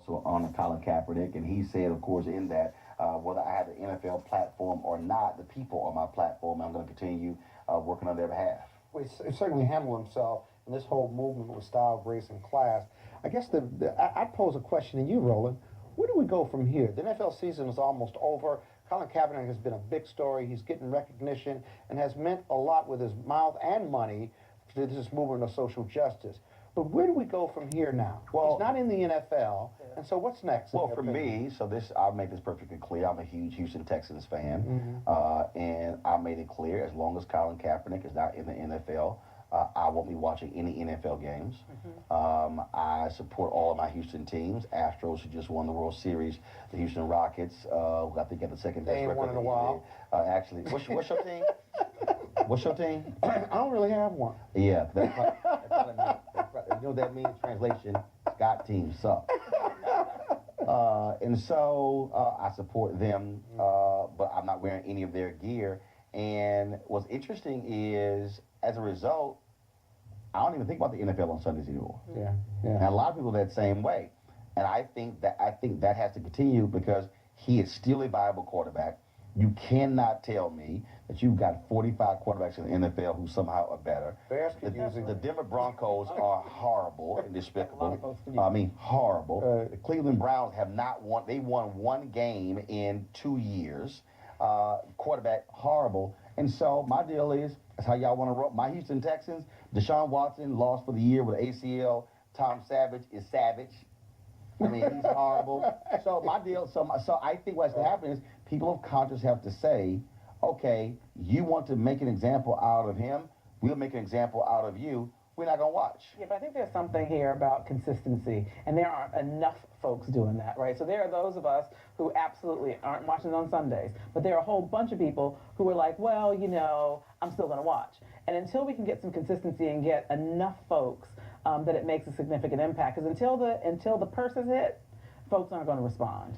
also honor Colin Kaepernick, and he said, of course, in that whether I have an NFL platform or not, the people are my platform. I'm going to continue working on their behalf. Well, he certainly handled himself in this whole movement with style, grace, and class. I guess I'd pose a question to you, Roland. Where do we go from here? The NFL season is almost over. Colin Kaepernick has been a big story. He's getting recognition and has meant a lot with his mouth and money to this movement of social justice. But where do we go from here now? Well, he's not in the NFL, and so what's next? Well, for me, I'll make this perfectly clear. I'm a huge Houston Texans fan, and I made it clear as long as Colin Kaepernick is not in the NFL, I won't be watching any NFL games. I support all of my Houston teams. Astros, who just won the World Series. The Houston Rockets, who I think got the second best record. They ain't won in a while. Actually, what's your team? What's your team? I don't really have one. Yeah, that's right. You know what that means? Translation, Scott teams suck. And so I support them, but I'm not wearing any of their gear. And what's interesting is, as a result, I don't even think about the NFL on Sundays anymore. Yeah. And a lot of people are that same way. And I think that has to continue because he is still a viable quarterback. You cannot tell me that you've got 45 quarterbacks in the NFL who somehow are better. The Denver Broncos are horrible and despicable. I mean, horrible. The Cleveland Browns have not won. They won one game in 2 years. Quarterback, horrible. And so my deal is, that's how y'all want to roll. My Houston Texans, Deshaun Watson lost for the year with ACL. Tom Savage is savage. I mean, he's horrible. So my deal, so I think what's to happen is people of conscience have to say, okay, you want to make an example out of him, we'll make an example out of you. We're not going to watch. Yeah, but I think there's something here about consistency, and there aren't enough folks doing that, right? So there are those of us who absolutely aren't watching on Sundays, but there are a whole bunch of people who are like, well, you know, I'm still going to watch. And until we can get some consistency and get enough folks that it makes a significant impact, because until the purse is hit, folks aren't going to respond.